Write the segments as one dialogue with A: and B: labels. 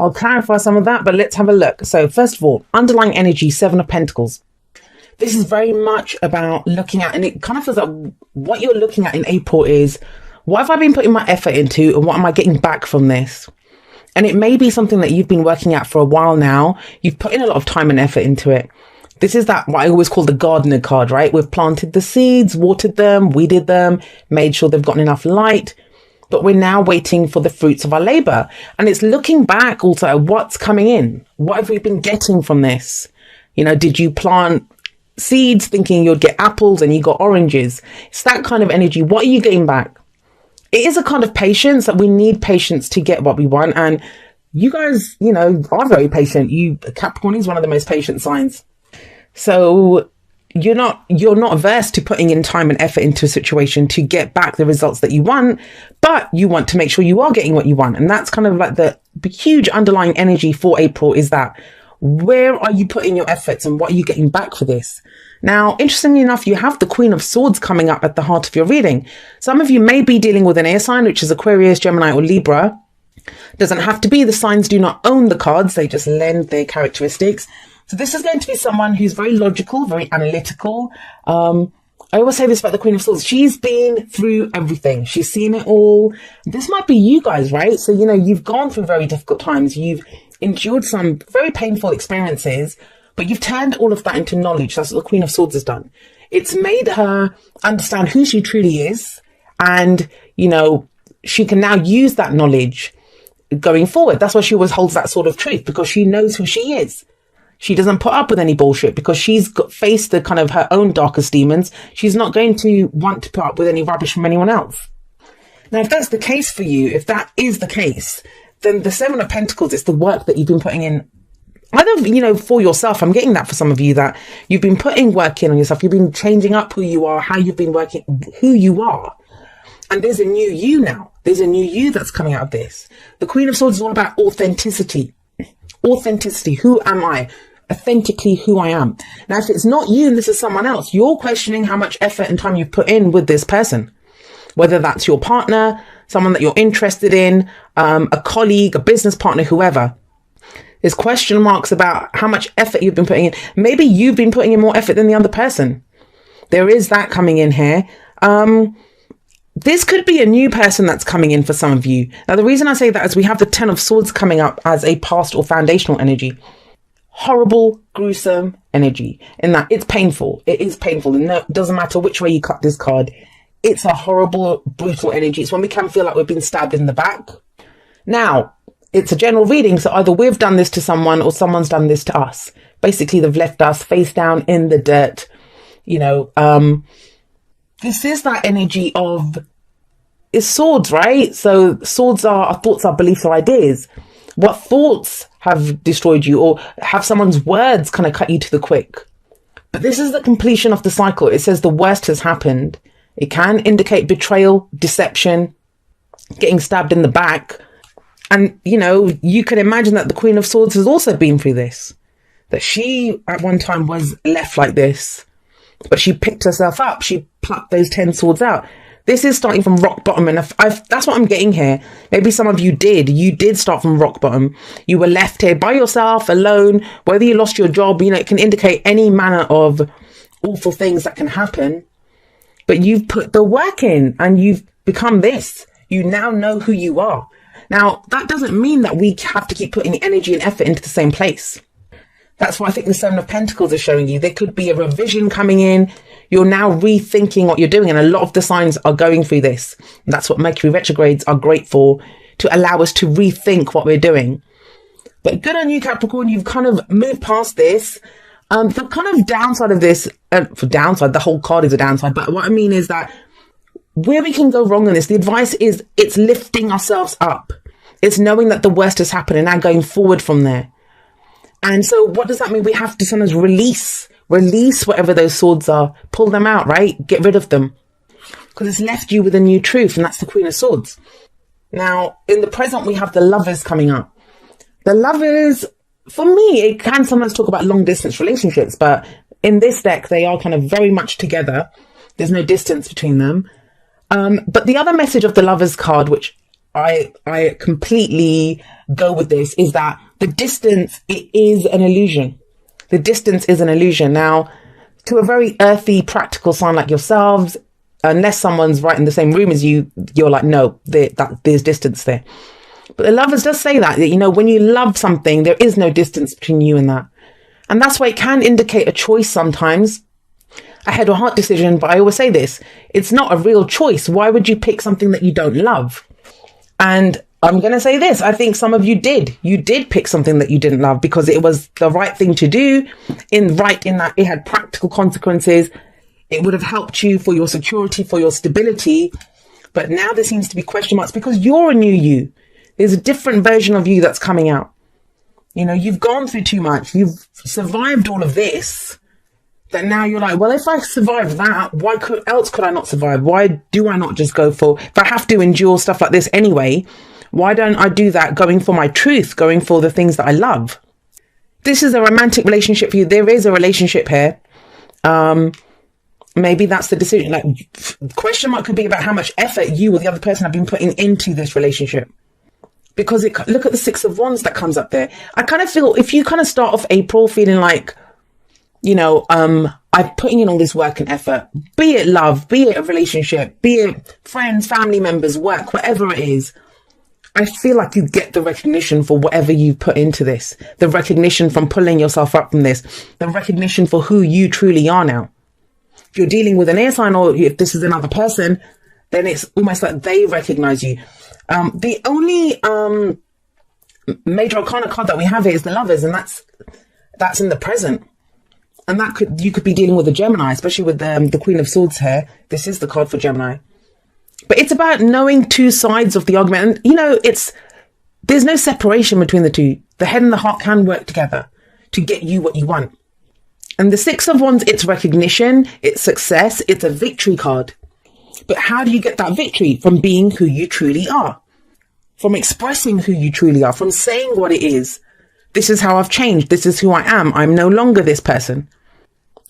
A: I'll clarify some of that, but let's have a look. So first of all, underlying energy, Seven of Pentacles. This is very much about looking at, and it kind of feels like what you're looking at in April is, what have I been putting my effort into and what am I getting back from this? And it may be something that you've been working at for a while now. You've put in a lot of time and effort into it. This is that, what I always call the gardener card, right? We've planted the seeds, watered them, weeded them, made sure they've gotten enough light, but we're now waiting for the fruits of our labor. And it's looking back also at what's coming in. What have we been getting from this? You know, did you plant seeds thinking you'd get apples and you got oranges? It's that kind of energy. What are you getting back? It is a kind of patience that we need patience to get what we want. And you guys, you know, are very patient. Capricorn is one of the most patient signs. So you're not averse to putting in time and effort into a situation to get back the results that you want, but you want to make sure you are getting what you want. And that's kind of like the huge underlying energy for April, is that where are you putting your efforts and what are you getting back for this? Now, interestingly enough, you have the Queen of Swords coming up at the heart of your reading. Some of you may be dealing with an air sign, which is Aquarius, Gemini, or Libra. Doesn't have to be. The signs do not own the cards. They just lend their characteristics. So this is going to be someone who's very logical, very analytical. I always say this about the Queen of Swords. She's been through everything. She's seen it all. This might be you guys, right? So, you know, you've gone through very difficult times. You've endured some very painful experiences, but you've turned all of that into knowledge. That's what the Queen of Swords has done. It's made her understand who she truly is. And, you know, she can now use that knowledge going forward. That's why she always holds that sort of truth, because she knows who she is. She doesn't put up with any bullshit because she's faced the kind of her own darkest demons. She's not going to want to put up with any rubbish from anyone else. Now, if that's the case for you, if that is the case, then the Seven of Pentacles is the work that you've been putting in. Either, you know, for yourself. I'm getting that for some of you, that you've been putting work in on yourself. You've been changing up who you are, how you've been working, who you are. And there's a new you now. There's a new you that's coming out of this. The Queen of Swords is all about authenticity. Authenticity. Who am I? Authentically who I am. Now, if it's not you and this is someone else, you're questioning how much effort and time you've put in with this person. Whether that's your partner, someone that you're interested in, a colleague, a business partner, whoever. There's question marks about how much effort you've been putting in. Maybe you've been putting in more effort than the other person. There is that coming in here. This could be a new person that's coming in for some of you. Now, the reason I say that is we have the Ten of Swords coming up as a past or foundational energy. Horrible, gruesome energy, in that it's painful. It is painful. And no, it doesn't matter which way you cut this card. It's a horrible, brutal energy. It's when we can feel like we've been stabbed in the back. Now, it's a general reading. So either we've done this to someone or someone's done this to us. Basically, they've left us face down in the dirt. You know, this is that energy of, it's swords, right? So swords are our thoughts, our beliefs, our ideas. What thoughts have destroyed you, or have someone's words kind of cut you to the quick? But this is the completion of the cycle. It says the worst has happened. It can indicate betrayal, deception, getting stabbed in the back. And, you know, you can imagine that the Queen of Swords has also been through this. That she at one time was left like this, but she picked herself up. She plucked those 10 swords out. This is starting from rock bottom. And that's what I'm getting here. Maybe some of you did start from rock bottom. You were left here by yourself, alone, whether you lost your job, you know, it can indicate any manner of awful things that can happen. But you've put the work in and you've become this. You now know who you are. Now, that doesn't mean that we have to keep putting energy and effort into the same place. That's why I think the Seven of Pentacles is showing you. There could be a revision coming in. You're now rethinking what you're doing. And a lot of the signs are going through this. And that's what Mercury retrogrades are great for, to allow us to rethink what we're doing. But good on you, Capricorn. You've kind of moved past this. The kind of downside of this, for downside, the whole card is a downside. But what I mean is that where we can go wrong in this, the advice is it's lifting ourselves up. It's knowing that the worst has happened and now going forward from there. And so what does that mean? We have to sometimes release whatever those swords are, pull them out, right? Get rid of them, because it's left you with a new truth. And that's the Queen of Swords. Now, in the present, we have the Lovers coming up. The Lovers, for me, it can sometimes talk about long distance relationships, but in this deck, they are kind of very much together. There's no distance between them. But the other message of the Lovers card, which I completely go with this is that the distance, it is an illusion. The distance is an illusion. Now, to a very earthy, practical sign like yourselves, unless someone's right in the same room as you, you're like, no, there's distance there. But the lovers does say that, you know, when you love something, there is no distance between you and that. And that's why it can indicate a choice sometimes, a head or heart decision. But I always say this, it's not a real choice. Why would you pick something that you don't love? And I'm going to say this, I think some of you did. You did pick something that you didn't love because it was the right thing to do, in that it had practical consequences. It would have helped you for your security, for your stability. But now there seems to be question marks because you're a new you. There's a different version of you that's coming out. You know, you've gone through too much. You've survived all of this. That now you're like, well, if I survived that, why else could I not survive? Why do I not just go for, if I have to endure stuff like this anyway, why don't I do that going for my truth, going for the things that I love? This is a romantic relationship for you. There is a relationship here. Maybe that's the decision. Like, question mark could be about how much effort you or the other person have been putting into this relationship. Because look at the Six of Wands that comes up there. I kind of feel if you kind of start off April feeling like, you know, I'm putting in all this work and effort, be it love, be it a relationship, be it friends, family members, work, whatever it is. I feel like you get the recognition for whatever you put into this, the recognition from pulling yourself up from this, the recognition for who you truly are now. If you're dealing with an air sign or if this is another person, then it's almost like they recognize you. The only major arcana card that we have here is the Lovers, and that's in the present. And you could be dealing with a Gemini, especially with the Queen of Swords here. This is the card for Gemini. But it's about knowing two sides of the argument. And, you know, there's no separation between the two. The head and the heart can work together to get you what you want. And the Six of Wands, it's recognition, it's success, it's a victory card. But how do you get that victory? From being who you truly are. From expressing who you truly are. From saying what it is. This is how I've changed. This is who I am. I'm no longer this person.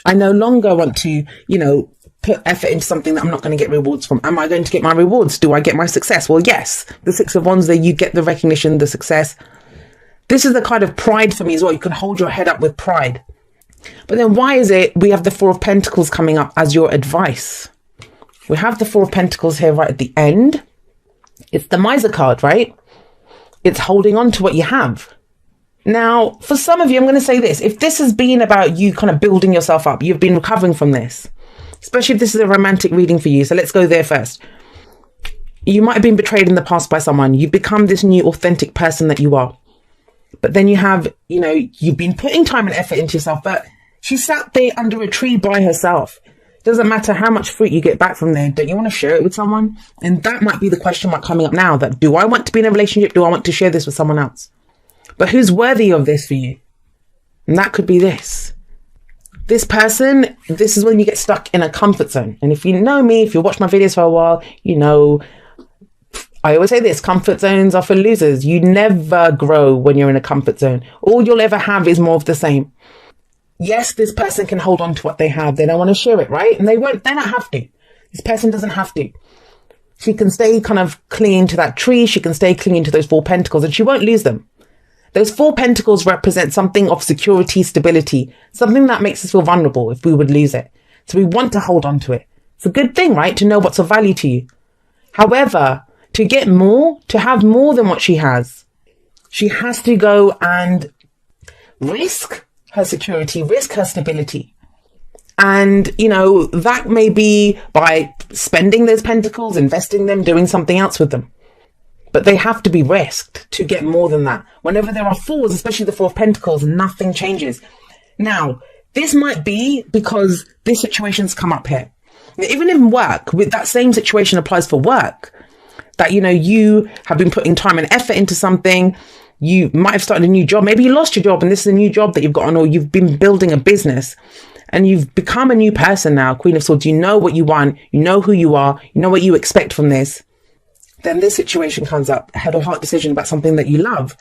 A: I no longer want to, you know, put effort into something that I'm not going to get rewards from. Am I going to get my rewards? Do I get my success? Well, yes. The Six of Wands there, you get the recognition, the success. This is the kind of pride for me as well. You can hold your head up with pride. But then why is it we have the Four of Pentacles coming up as your advice? We have the Four of Pentacles here right at the end. It's the Miser card, right? It's holding on to what you have. Now, for some of you, I'm going to say this. If this has been about you kind of building yourself up, you've been recovering from this, especially if this is a romantic reading for you. So let's go there first. You might have been betrayed in the past by someone. You've become this new authentic person that you are. But then you have, you know, you've been putting time and effort into yourself, but she sat there under a tree by herself. Doesn't matter how much fruit you get back from there. Don't you want to share it with someone? And that might be the question mark coming up now, that do I want to be in a relationship? Do I want to share this with someone else? But who's worthy of this for you? And that could be this. This person, this is when you get stuck in a comfort zone. And if you know me, if you watch my videos for a while, you know, I always say this, comfort zones are for losers. You never grow when you're in a comfort zone. All you'll ever have is more of the same. Yes, this person can hold on to what they have. They don't want to share it, right? And they don't have to. This person doesn't have to. She can stay kind of clinging to that tree. She can stay clinging to those Four Pentacles and she won't lose them. Those Four Pentacles represent something of security, stability, something that makes us feel vulnerable if we would lose it. So we want to hold on to it. It's a good thing, right? To know what's of value to you. However, to get more, to have more than what she has to go and risk her security, risk her stability. And, you know, that may be by spending those pentacles, investing them, doing something else with them. But they have to be risked to get more than that. Whenever there are fours, especially the Four of Pentacles, nothing changes. Now, this might be because this situation's come up here. Even in work, with that same situation applies for work. That, you know, you have been putting time and effort into something. You might have started a new job. Maybe you lost your job and this is a new job that you've got on, or you've been building a business and you've become a new person now. Queen of Swords, you know what you want. You know who you are. You know what you expect from this. Then this situation comes up, head or heart decision about something that you love.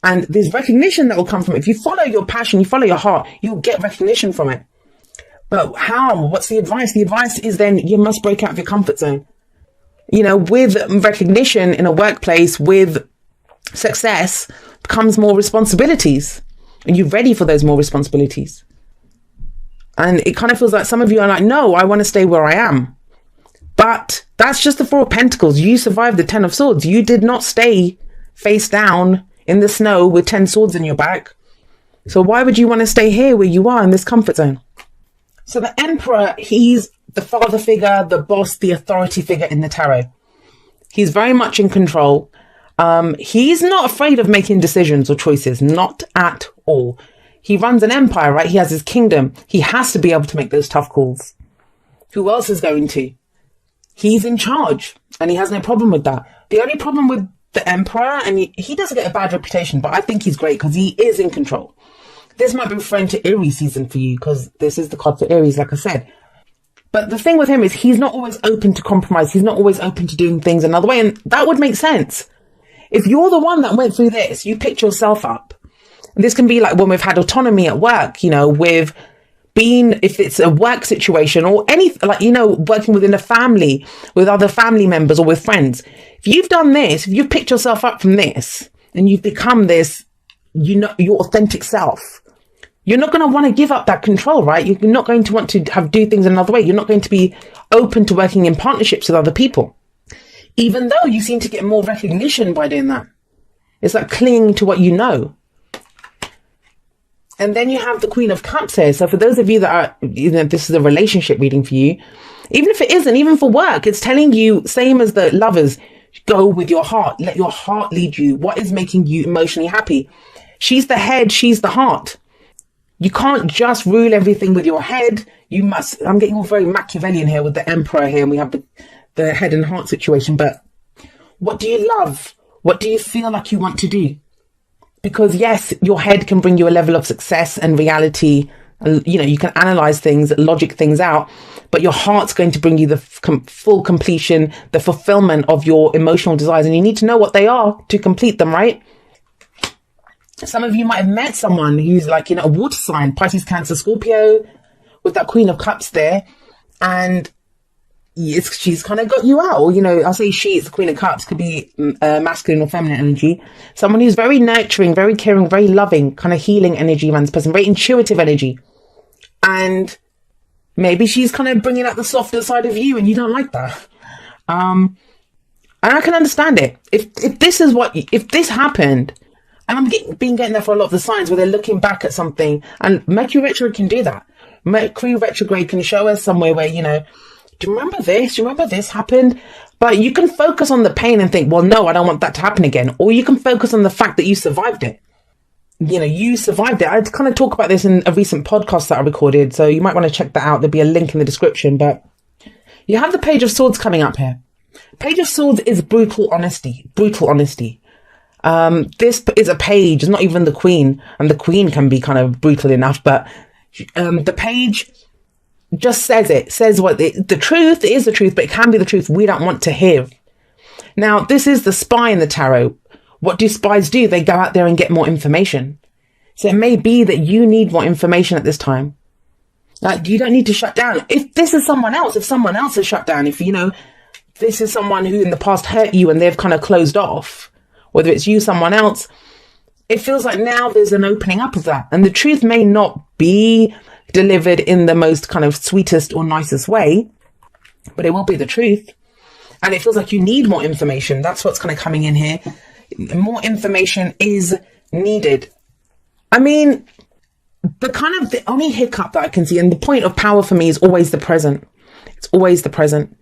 A: And there's recognition that will come from it. If you follow your passion, you follow your heart, you'll get recognition from it. But how? What's the advice? The advice is then you must break out of your comfort zone. You know, with recognition in a workplace, with success comes more responsibilities. Are you ready for those more responsibilities? And it kind of feels like some of you are like, no, I want to stay where I am. But that's just the Four of Pentacles. You survived the Ten of Swords. You did not stay face down in the snow with 10 swords in your back. So why would you want to stay here where you are in this comfort zone? So the Emperor, he's the father figure, the boss, the authority figure in the tarot. He's very much in control. He's not afraid of making decisions or choices, not at all. He runs an empire, right? He has his kingdom. He has to be able to make those tough calls. Who else is going to? He's in charge and he has no problem with that. The only problem with the Emperor, and he doesn't get a bad reputation, but I think he's great because he is in control. This might be referring to Aries season for you because this is the card for Aries, like I said. But the thing with him is he's not always open to compromise. He's not always open to doing things another way. And that would make sense. If you're the one that went through this, you picked yourself up. This can be like when we've had autonomy at work, you know, with being, if it's a work situation or any, like, you know, working within a family with other family members or with friends. If you've done this, if you've picked yourself up from this and you've become this, you know, your authentic self, you're not going to want to give up that control, right? You're not going to want to do things another way. You're not going to be open to working in partnerships with other people, even though you seem to get more recognition by doing that. It's like clinging to what you know. And then you have the Queen of Cups here. So for those of you that are, you know, this is a relationship reading for you, even if it isn't, even for work, it's telling you, same as the Lovers, go with your heart. Let your heart lead you. What is making you emotionally happy? She's the head. She's the heart. You can't just rule everything with your head. You must, I'm getting all very Machiavellian here with the Emperor here, and we have the head and heart situation. But what do you love? What do you feel like you want to do? Because yes, your head can bring you a level of success and reality. You know, you can analyze things, logic things out, but your heart's going to bring you the full completion, the fulfillment of your emotional desires. And you need to know what they are to complete them, right? Some of you might have met someone who's like, you know, a water sign, Pisces, Cancer, Scorpio, with that Queen of Cups there. And she's kind of got you out. Or, you know, I'll say she, it's the Queen of Cups, could be masculine or feminine energy. Someone who's very nurturing, very caring, very loving, kind of healing energy around this person, very intuitive energy. And maybe she's kind of bringing out the softer side of you and you don't like that. And I can understand it. If this happened, and I'm getting there for a lot of the signs where they're looking back at something, and Mercury retrograde can do that. Mercury retrograde can show us somewhere where, you know, do you remember this? Do you remember this happened? But you can focus on the pain and think, well, no, I don't want that to happen again. Or you can focus on the fact that you survived it. You know, you survived it. I kind of talk about this in a recent podcast that I recorded, so you might want to check that out. There'll be a link in the description. But you have the Page of Swords coming up here. Page of Swords is brutal honesty. Brutal honesty. This is a page, it's not even the Queen. And the Queen can be kind of brutal enough, but the Page just says what the truth is the truth, but it can be the truth we don't want to hear. Now, this is the spy in the tarot. What do spies do? They go out there and get more information. So it may be that you need more information at this time. Like, you don't need to shut down. If this is someone else, if someone else has shut down, if, you know, this is someone who in the past hurt you and they've kind of closed off, whether it's you, someone else, it feels like now there's an opening up of that. And the truth may not be delivered in the most kind of sweetest or nicest way, but it will be the truth. And it feels like you need more information. That's what's kind of coming in here. More information is needed. I mean, the only hiccup that I can see, and the point of power for me is always the present. It's always the present.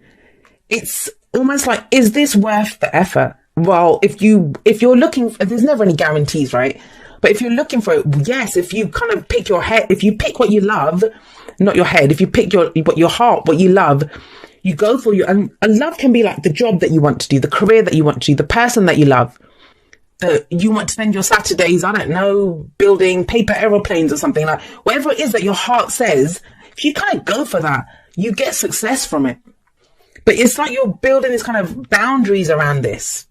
A: It's almost like, is this worth the effort? Well, if you're looking, there's never any guarantees, right? But if you're looking for it, yes, if you kind of pick your head, if you pick what you love, not your head, if you pick your heart, what you love, you go for your, and love can be like the job that you want to do, the career that you want to do, the person that you love. You want to spend your Saturdays, I don't know, building paper aeroplanes or something, like whatever it is that your heart says, if you kind of go for that, you get success from it. But it's like you're building this kind of boundaries around this.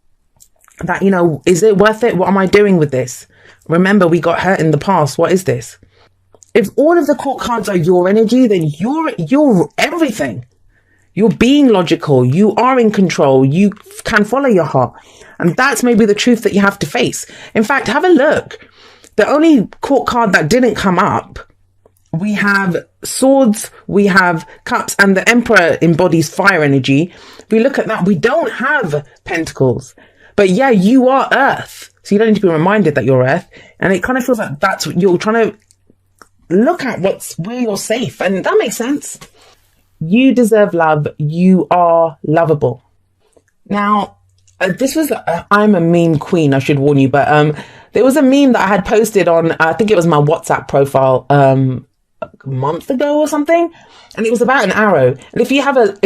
A: That, you know, is it worth it? What am I doing with this? Remember, we got hurt in the past. What is this? If all of the court cards are your energy, then you're everything. You're being logical. You are in control. You can follow your heart. And that's maybe the truth that you have to face. In fact, have a look. The only court card that didn't come up, we have swords, we have cups, and the emperor embodies fire energy. If we look at that, we don't have pentacles. But yeah, you are earth. So you don't need to be reminded that you're earth. And it kind of feels like that's what you're trying to look at, where you're safe. And that makes sense. You deserve love. You are lovable. Now, this was, I'm a meme queen, I should warn you, but there was a meme that I had posted on, I think it was my WhatsApp profile a month ago or something. And it was about an arrow. And if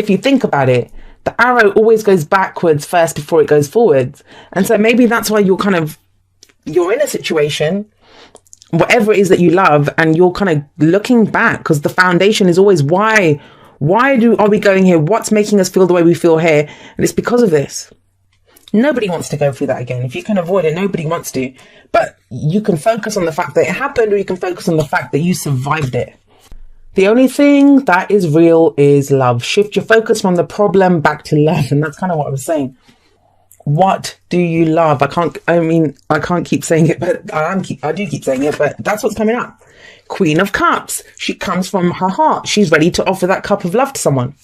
A: you think about it, the arrow always goes backwards first before it goes forwards. And so maybe that's why you're in a situation, whatever it is that you love, and you're kind of looking back, because the foundation is always why are we going here? What's making us feel the way we feel here? And it's because of this. Nobody wants to go through that again. If you can avoid it, nobody wants to. But you can focus on the fact that it happened, or you can focus on the fact that you survived it. The only thing that is real is love. Shift your focus from the problem back to love. And that's kind of what I was saying. What do you love? I can't keep saying it, but I do keep saying it, but that's what's coming up. Queen of Cups. She comes from her heart. She's ready to offer that cup of love to someone.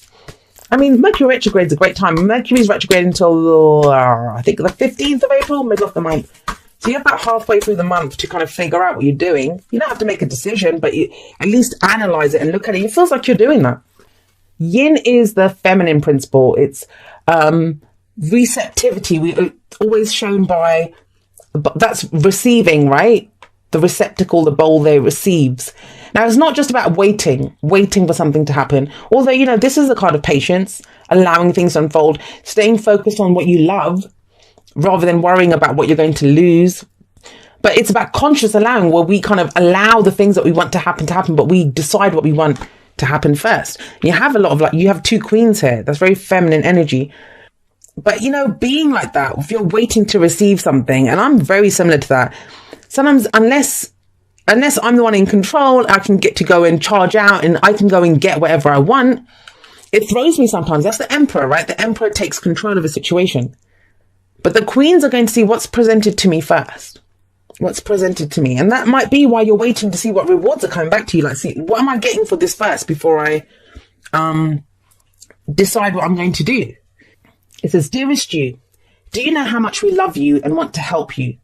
A: I mean, Mercury retrograde is a great time. Mercury's retrograde until, I think, the 15th of April, middle of the month. So you're about halfway through the month to kind of figure out what you're doing. You don't have to make a decision, but you at least analyze it and look at it. It feels like you're doing that. Yin is the feminine principle. It's receptivity. We always shown by, that's receiving, right? The receptacle, the bowl there receives. Now, it's not just about waiting for something to happen. Although, this is a card of patience, allowing things to unfold, staying focused on what you love rather than worrying about what you're going to lose. But it's about conscious allowing, where we kind of allow the things that we want to happen, but we decide what we want to happen first. You have a lot of you have two queens here. That's very feminine energy. But, being like that, if you're waiting to receive something, and I'm very similar to that, sometimes unless I'm the one in control, I can get to go and charge out and I can go and get whatever I want. It throws me sometimes. That's the emperor, right? The emperor takes control of a situation. But the queens are going to see what's presented to me first. What's presented to me. And that might be why you're waiting to see what rewards are coming back to you. Like, see, what am I getting for this first before I decide what I'm going to do? It says, dearest you, do you know how much we love you and want to help you?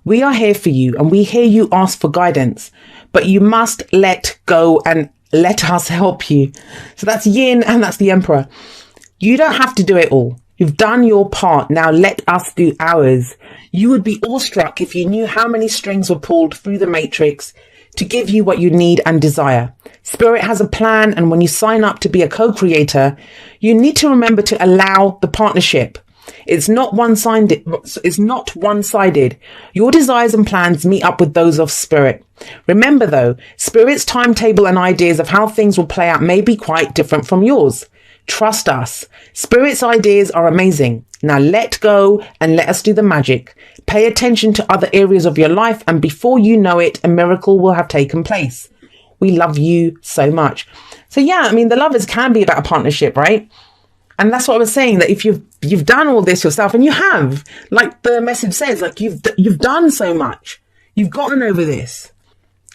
A: We are here for you and we hear you ask for guidance, but you must let go and let us help you. So that's yin and that's the emperor. You don't have to do it all. You've done your part. Now let us do ours. You would be awestruck if you knew how many strings were pulled through the matrix to give you what you need and desire. Spirit has a plan, and when you sign up to be a co-creator, you need to remember to allow the partnership. It's not one-sided. Your desires and plans meet up with those of Spirit. Remember though, Spirit's timetable and ideas of how things will play out may be quite different from yours. Trust us. Spirit's ideas are amazing. Now let go and let us do the magic. Pay attention to other areas of your life, and before you know it, a miracle will have taken place. We love you so much. So yeah, the lovers can be about a partnership, right? And that's what I was saying, that if you've done all this yourself, and you have, like the message says, like you've done so much, you've gotten over this.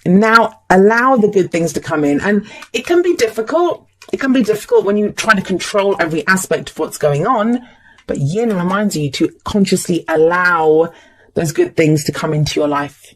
A: Now allow the good things to come in, and it can be difficult. It can be difficult when you try to control every aspect of what's going on. But yin reminds you to consciously allow those good things to come into your life.